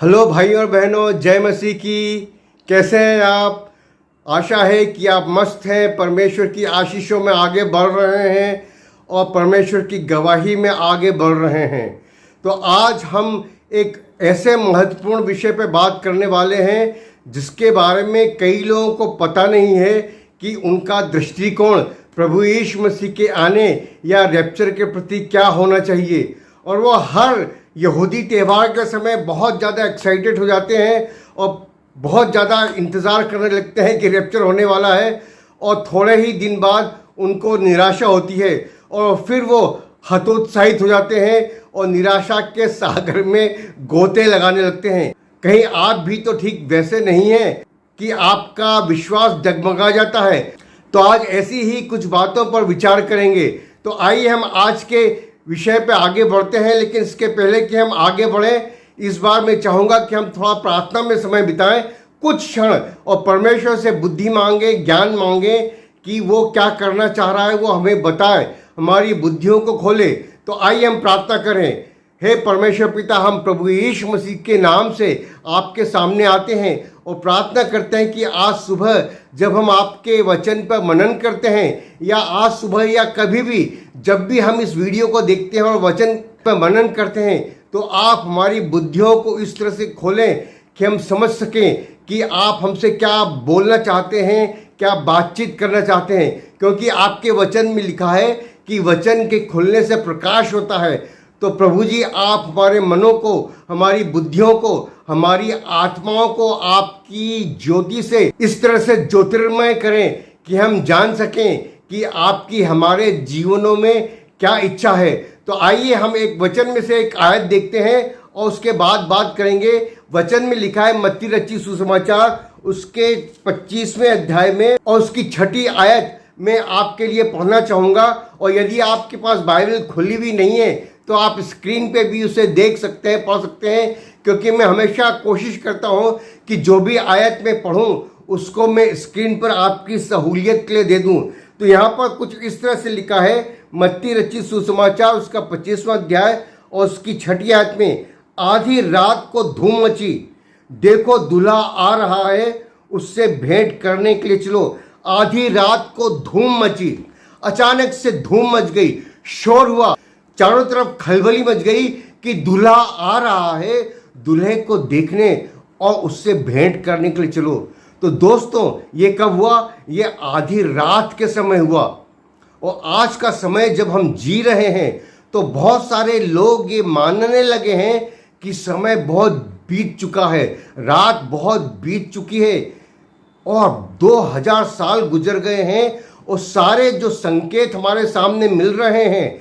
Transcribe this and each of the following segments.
Hello भाई और बहनों, जय मसीह की। कैसे हैं आप? आशा है कि आप मस्त हैं, परमेश्वर की आशीषों में आगे बढ़ रहे हैं और परमेश्वर की गवाही में आगे बढ़ रहे हैं। तो आज हम एक ऐसे महत्वपूर्ण विषय पर बात करने वाले हैं जिसके बारे में कई लोगों को पता नहीं है कि उनका दृष्टिकोण प्रभु यीशु मसीह के आने या रैप्चर के प्रति क्या होना चाहिए। और वो हर यहूदी त्यौहार के समय बहुत ज़्यादा एक्साइटेड हो जाते हैं और बहुत ज़्यादा इंतज़ार करने लगते हैं कि रैप्चर होने वाला है, और थोड़े ही दिन बाद उनको निराशा होती है और फिर वो हतोत्साहित हो जाते हैं और निराशा के सागर में गोते लगाने लगते हैं। कहीं आप भी तो ठीक वैसे नहीं हैं कि आपका विश्वास डगमगा जाता है? तो आज ऐसी ही कुछ बातों पर विचार करेंगे। तो आइए हम आज के विषय पे आगे बढ़ते हैं, लेकिन इसके पहले कि हम आगे बढ़ें, इस बार मैं चाहूँगा कि हम थोड़ा प्रार्थना में समय बिताएं कुछ क्षण और परमेश्वर से बुद्धि मांगे, ज्ञान मांगे कि वो क्या करना चाह रहा है, वो हमें बताए, हमारी बुद्धियों को खोले। तो आइए हम प्रार्थना करें। हे परमेश्वर पिता, हम प्रभु यीशु मसीह के नाम से आपके सामने आते हैं और प्रार्थना करते हैं कि आज सुबह जब हम आपके वचन पर मनन करते हैं, या आज सुबह या कभी भी जब भी हम इस वीडियो को देखते हैं और वचन पर मनन करते हैं, तो आप हमारी बुद्धियों को इस तरह से खोलें कि हम समझ सकें कि आप हमसे क्या बोलना चाहते हैं, क्या बातचीत करना चाहते हैं। क्योंकि आपके वचन में लिखा है कि वचन के खुलने से प्रकाश होता है। तो प्रभु जी, आप हमारे मनों को, हमारी बुद्धियों को, हमारी आत्माओं को आपकी ज्योति से इस तरह से ज्योतिर्मय करें कि हम जान सकें कि आपकी हमारे जीवनों में क्या इच्छा है। तो आइए हम एक वचन में से एक आयत देखते हैं और उसके बाद बात करेंगे। वचन में लिखा है मत्ती रचित सुसमाचार उसके 25वें अध्याय में और उसकी 6ठी आयत में आपके लिए पढ़ना चाहूँगा। और यदि आपके पास बाइबल खुली भी नहीं है तो आप स्क्रीन पे भी उसे देख सकते हैं, पढ़ सकते हैं, क्योंकि मैं हमेशा कोशिश करता हूँ कि जो भी आयत में पढ़ूँ उसको मैं स्क्रीन पर आपकी सहूलियत के लिए दे दूँ। तो यहाँ पर कुछ इस तरह से लिखा है, मत्ती रचित सुसमाचार उसका 25वां अध्याय और उसकी 6ठी आयत में, आधी रात को धूम मची, देखो दूल्हा आ रहा है, उससे भेंट करने के लिए चलो। आधी रात को धूम मची, अचानक से धूम मच गई, शोर हुआ, चारों तरफ खलबली मच गई कि दूल्हा आ रहा है, दूल्हे को देखने और उससे भेंट करने के लिए चलो। तो दोस्तों, ये कब हुआ? ये आधी रात के समय हुआ। और आज का समय जब हम जी रहे हैं तो बहुत सारे लोग ये मानने लगे हैं कि समय बहुत बीत चुका है, रात बहुत बीत चुकी है और 2000 साल गुजर गए हैं। और सारे जो संकेत हमारे सामने मिल रहे हैं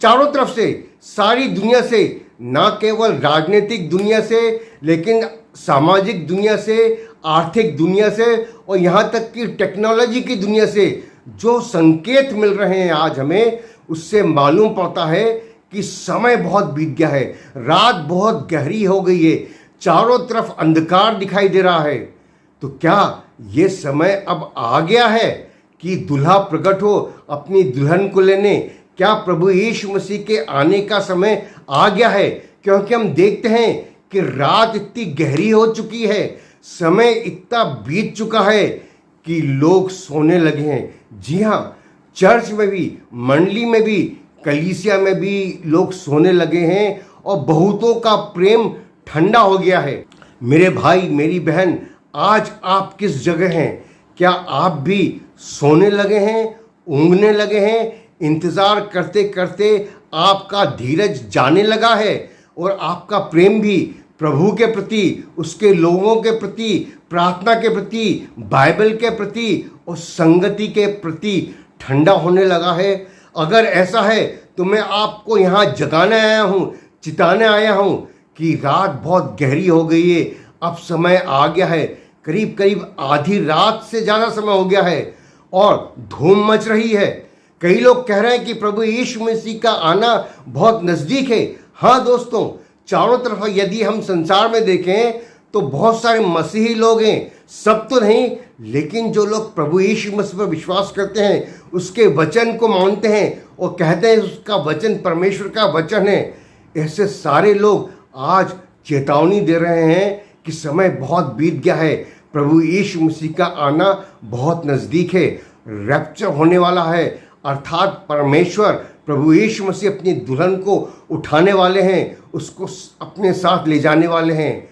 चारों तरफ से, सारी दुनिया से, ना केवल राजनीतिक दुनिया से लेकिन सामाजिक दुनिया से, आर्थिक दुनिया से और यहाँ तक कि टेक्नोलॉजी की दुनिया से जो संकेत मिल रहे हैं आज हमें, उससे मालूम पड़ता है कि समय बहुत बीत गया है, रात बहुत गहरी हो गई है, चारों तरफ अंधकार दिखाई दे रहा है। तो क्या ये समय अब आ गया है कि दूल्हा प्रकट हो अपनी दुल्हन को लेने? क्या प्रभु यीशु मसीह के आने का समय आ गया है? क्योंकि हम देखते हैं कि रात इतनी गहरी हो चुकी है, समय इतना बीत चुका है कि लोग सोने लगे हैं। जी हाँ, चर्च में भी, मंडली में भी, कलीसिया में भी लोग सोने लगे हैं और बहुतों का प्रेम ठंडा हो गया है। मेरे भाई, मेरी बहन, आज आप किस जगह हैं? क्या आप भी सोने लगे हैं, ऊँघने लगे हैं? इंतज़ार करते करते आपका धीरज जाने लगा है और आपका प्रेम भी प्रभु के प्रति, उसके लोगों के प्रति, प्रार्थना के प्रति, बाइबल के प्रति और संगति के प्रति ठंडा होने लगा है? अगर ऐसा है तो मैं आपको यहाँ जगाने आया हूँ, चिताने आया हूँ कि रात बहुत गहरी हो गई है, अब समय आ गया है, करीब करीब आधी रात से ज़्यादा समय हो गया है और धूम मच रही है। कई लोग कह रहे हैं कि प्रभु यीशु मसीह का आना बहुत नज़दीक है। हाँ दोस्तों, चारों तरफ यदि हम संसार में देखें तो बहुत सारे मसीही लोग हैं, सब तो नहीं, लेकिन जो लोग प्रभु यीशु मसीह पर विश्वास करते हैं, उसके वचन को मानते हैं और कहते हैं उसका वचन परमेश्वर का वचन है, ऐसे सारे लोग आज चेतावनी दे रहे हैं कि समय बहुत बीत गया है, प्रभु यीशु मसीह का आना बहुत नज़दीक है, रैप्चर होने वाला है, अर्थात परमेश्वर प्रभु यीशु मसीह अपनी दुल्हन को उठाने वाले हैं, उसको अपने साथ ले जाने वाले हैं।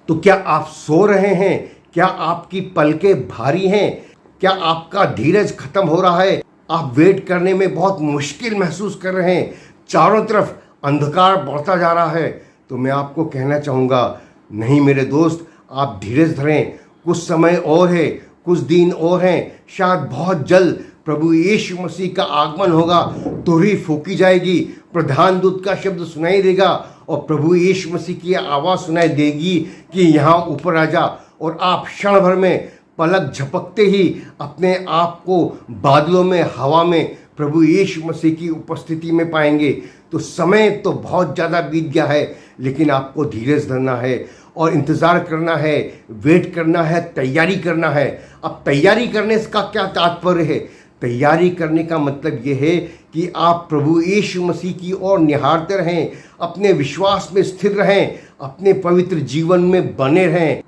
तो क्या आप सो रहे हैं? क्या आपकी पलकें भारी हैं? क्या आपका धीरज खत्म हो रहा है? आप वेट करने में बहुत मुश्किल महसूस कर रहे हैं, चारों तरफ अंधकार बढ़ता जा रहा है? तो मैं आपको कहना चाहूँगा, नहीं मेरे दोस्त, आप धीरज धरें, कुछ समय और है, कुछ दिन और हैं, शायद बहुत जल्द प्रभु यीशु मसीह का आगमन होगा, तुरही फूकी जाएगी, प्रधान दूत का शब्द सुनाई देगा और प्रभु यीशु मसीह की आवाज़ सुनाई देगी कि यहाँ ऊपर आ जा, और आप क्षण भर में पलक झपकते ही अपने आप को बादलों में, हवा में प्रभु यीशु मसीह की उपस्थिति में पाएंगे। तो समय तो बहुत ज़्यादा बीत गया है, लेकिन आपको धीरज धरना है और इंतज़ार करना है, वेट करना है, तैयारी करना है। अब तैयारी करने का क्या तात्पर्य है? तैयारी करने का मतलब ये है कि आप प्रभु यीशु मसीह की ओर निहारते रहें, अपने विश्वास में स्थिर रहें, अपने पवित्र जीवन में बने रहें।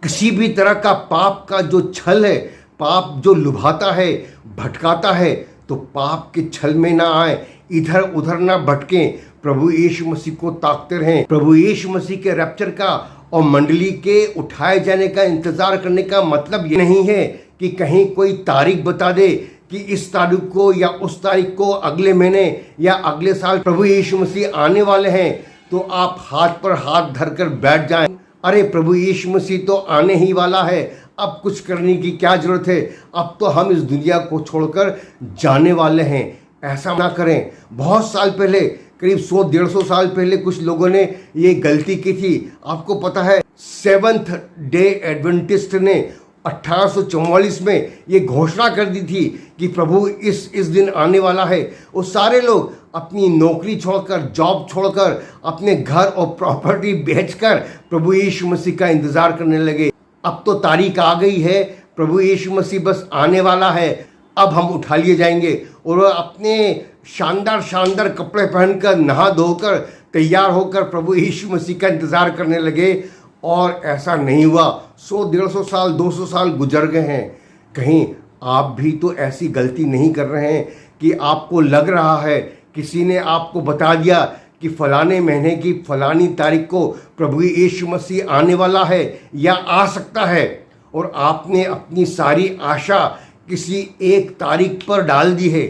किसी भी तरह का पाप का जो छल है, पाप जो लुभाता है, भटकाता है, तो पाप के छल में ना आए, इधर उधर ना भटकें, प्रभु यीशु मसीह को ताकते रहें। प्रभु यीशु मसीह के रैप्चर का और मंडली के उठाए जाने का इंतज़ार करने का मतलब ये नहीं है कि कहीं कोई तारीख बता दे कि इस तारीख को या उस तारीख को, अगले महीने या अगले साल प्रभु यीशु मसीह आने वाले हैं, तो आप हाथ पर हाथ धरकर बैठ जाएं। अरे प्रभु यीशु मसीह तो आने ही वाला है, अब कुछ करने की क्या ज़रूरत है, अब तो हम इस दुनिया को छोड़कर जाने वाले हैं। ऐसा ना करें। बहुत साल पहले, करीब 100-150 साल पहले कुछ लोगों ने ये गलती की थी। आपको पता है, सेवंथ डे एडवेंटिस्ट ने 1844 में ये घोषणा कर दी थी कि प्रभु इस दिन आने वाला है। वो सारे लोग अपनी नौकरी छोड़कर, जॉब छोड़कर, अपने घर और प्रॉपर्टी बेचकर प्रभु यीशु मसीह का इंतज़ार करने लगे। अब तो तारीख आ गई है, प्रभु यीशु मसीह बस आने वाला है, अब हम उठा लिए जाएंगे। और वह अपने शानदार शानदार कपड़े पहनकर, नहा धोकर, तैयार होकर प्रभु यीशु मसीह का इंतज़ार करने लगे। और ऐसा नहीं हुआ। 100-150 साल, 200 साल गुजर गए हैं। कहीं आप भी तो ऐसी गलती नहीं कर रहे हैं कि आपको लग रहा है, किसी ने आपको बता दिया कि फलाने महीने की फलानी तारीख को प्रभु यीशु मसीह आने वाला है या आ सकता है, और आपने अपनी सारी आशा किसी एक तारीख पर डाल दी है।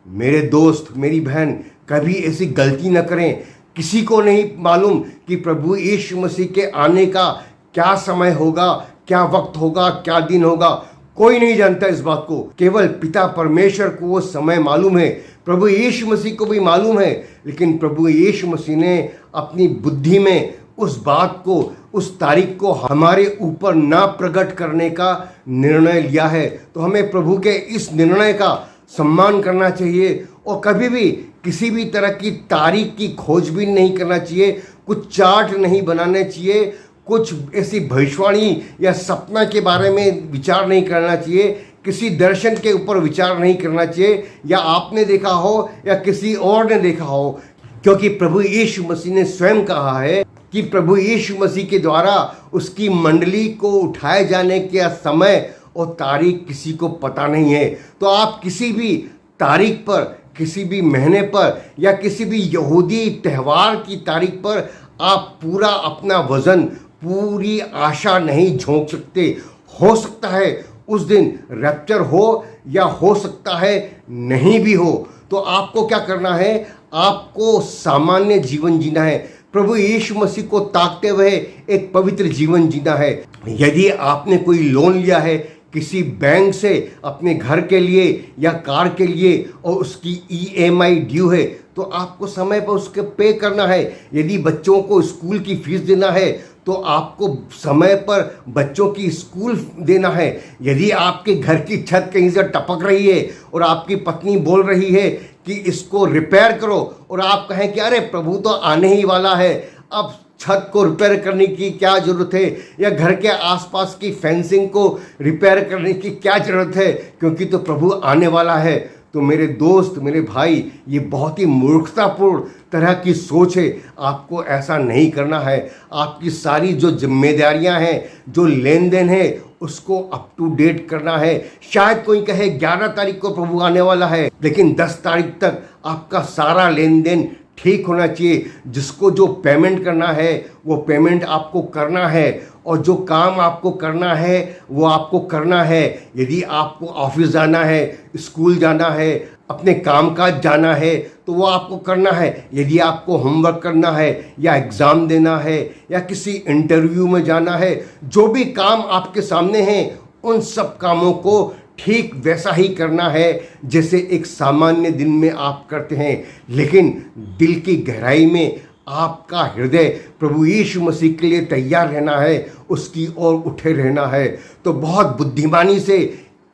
मेरे दोस्त, मेरी बहन, कभी ऐसी गलती न करें। किसी को नहीं मालूम कि प्रभु यीशु मसीह के आने का क्या समय होगा, क्या वक्त होगा, क्या दिन होगा। कोई नहीं जानता इस बात को, केवल पिता परमेश्वर को वो समय मालूम है, प्रभु यीशु मसीह को भी मालूम है। लेकिन प्रभु यीशु मसीह ने अपनी बुद्धि में उस बात को, उस तारीख को हमारे ऊपर ना प्रकट करने का निर्णय लिया है। तो हमें प्रभु के इस निर्णय का सम्मान करना चाहिए और कभी भी किसी भी तरह की तारीख की खोजबीन नहीं करना चाहिए, कुछ चार्ट नहीं बनाने चाहिए, कुछ ऐसी भविष्यवाणी या सपना के बारे में विचार नहीं करना चाहिए, किसी दर्शन के ऊपर विचार नहीं करना चाहिए, या आपने देखा हो या किसी और ने देखा हो। क्योंकि प्रभु यीशु मसीह ने स्वयं कहा है कि प्रभु यीशु मसीह के द्वारा उसकी मंडली को उठाए जाने के समय और तारीख किसी को पता नहीं है। तो आप किसी भी तारीख पर, किसी भी महीने पर या किसी भी यहूदी त्यौहार की तारीख पर आप पूरा अपना वजन, पूरी आशा नहीं झोंक सकते। हो सकता है उस दिन रैप्चर हो या हो सकता है नहीं भी हो। तो आपको क्या करना है? आपको सामान्य जीवन जीना है, प्रभु यीशु मसीह को ताकते हुए एक पवित्र जीवन जीना है। यदि आपने कोई लोन लिया है किसी बैंक से अपने घर के लिए या कार के लिए और उसकी EMI ड्यू है, तो आपको समय पर उसके पे करना है। यदि बच्चों को स्कूल की फीस देना है तो आपको समय पर बच्चों की स्कूल देना है। यदि आपके घर की छत कहीं से टपक रही है और आपकी पत्नी बोल रही है कि इसको रिपेयर करो, और आप कहें कि अरे प्रभु तो आने ही वाला है, अब छत को रिपेयर करने की क्या ज़रूरत है, या घर के आसपास की फेंसिंग को रिपेयर करने की क्या ज़रूरत है, क्योंकि तो प्रभु आने वाला है। तो मेरे दोस्त, मेरे भाई, ये बहुत ही मूर्खतापूर्ण तरह की सोच है। आपको ऐसा नहीं करना है। आपकी सारी जो जिम्मेदारियां हैं, जो लेन देन है, उसको अप टू डेट करना है। शायद कोई कहे 11 तारीख को प्रभु आने वाला है, लेकिन 10 तारीख तक आपका सारा लेन देन ठीक होना चाहिए। जिसको जो पेमेंट करना है वो पेमेंट आपको करना है, और जो काम आपको करना है वो आपको करना है। यदि आपको ऑफिस जाना है, स्कूल जाना है, अपने कामकाज जाना है, तो वो आपको करना है। यदि आपको होमवर्क करना है, या एग्ज़ाम देना है, या किसी इंटरव्यू में जाना है, जो भी काम आपके सामने हैं, उन सब कामों को ठीक वैसा ही करना है जैसे एक सामान्य दिन में आप करते हैं। लेकिन दिल की गहराई में आपका हृदय प्रभु यीशु मसीह के लिए तैयार रहना है, उसकी ओर उठे रहना है। तो बहुत बुद्धिमानी से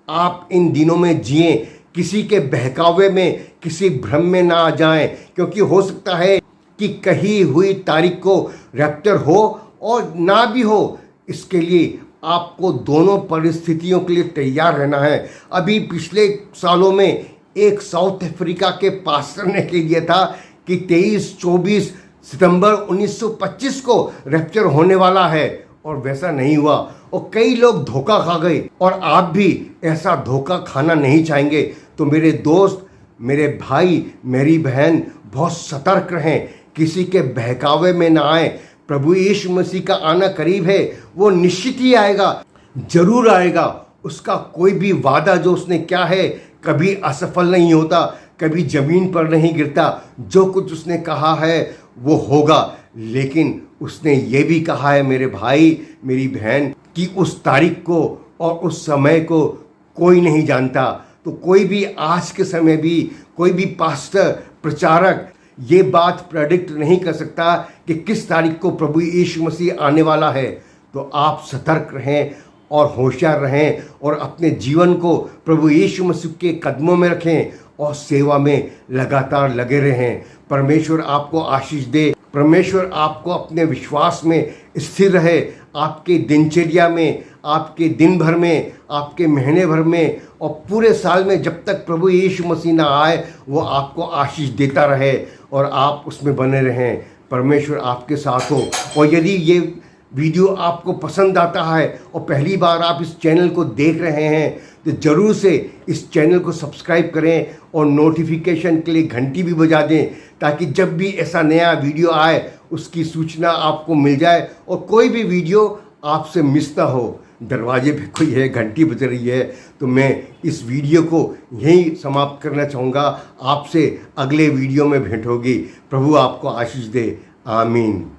आप इन दिनों में जिएं, किसी के बहकावे में, किसी भ्रम में ना आ जाएं, क्योंकि हो सकता है कि कही हुई तारीख को रैप्चर हो और ना भी हो। इसके लिए आपको दोनों परिस्थितियों के लिए तैयार रहना है। अभी पिछले सालों में एक साउथ अफ्रीका के पास्टर ने कह दिया था कि 23-24 सितंबर 1925 को रैप्चर होने वाला है, और वैसा नहीं हुआ, और कई लोग धोखा खा गए। और आप भी ऐसा धोखा खाना नहीं चाहेंगे। तो मेरे दोस्त, मेरे भाई, मेरी बहन, बहुत सतर्क रहें, किसी के बहकावे में ना आए। प्रभु यीशु मसीह का आना करीब है, वो निश्चित ही आएगा, जरूर आएगा। उसका कोई भी वादा जो उसने किया है कभी असफल नहीं होता, कभी जमीन पर नहीं गिरता। जो कुछ उसने कहा है वो होगा। लेकिन उसने ये भी कहा है मेरे भाई, मेरी बहन, कि उस तारीख को और उस समय को कोई नहीं जानता। तो कोई भी आज के समय भी, कोई भी पास्टर, प्रचारक ये बात प्रेडिक्ट नहीं कर सकता कि किस तारीख को प्रभु यीशु मसीह आने वाला है। तो आप सतर्क रहें और होशियार रहें, और अपने जीवन को प्रभु यीशु मसीह के कदमों में रखें, और सेवा में लगातार लगे रहें। परमेश्वर आपको आशीष दे। परमेश्वर आपको अपने विश्वास में स्थिर रहे, आपके दिनचर्या में, आपके दिन भर में, आपके महीने भर में, और पूरे साल में, जब तक प्रभु यीशु मसीह ना आए, वो आपको आशीष देता रहे और आप उसमें बने रहें। परमेश्वर आपके साथ हो। और यदि ये वीडियो आपको पसंद आता है और पहली बार आप इस चैनल को देख रहे हैं, तो ज़रूर से इस चैनल को सब्सक्राइब करें और नोटिफिकेशन के लिए घंटी भी बजा दें, ताकि जब भी ऐसा नया वीडियो आए उसकी सूचना आपको मिल जाए और कोई भी वीडियो आपसे मिस ना हो। दरवाजे पे कोई है, घंटी बज रही है, तो मैं इस वीडियो को यहीं समाप्त करना चाहूँगा। आपसे अगले वीडियो में भेंट होगी। प्रभु आपको आशीष दे। आमीन।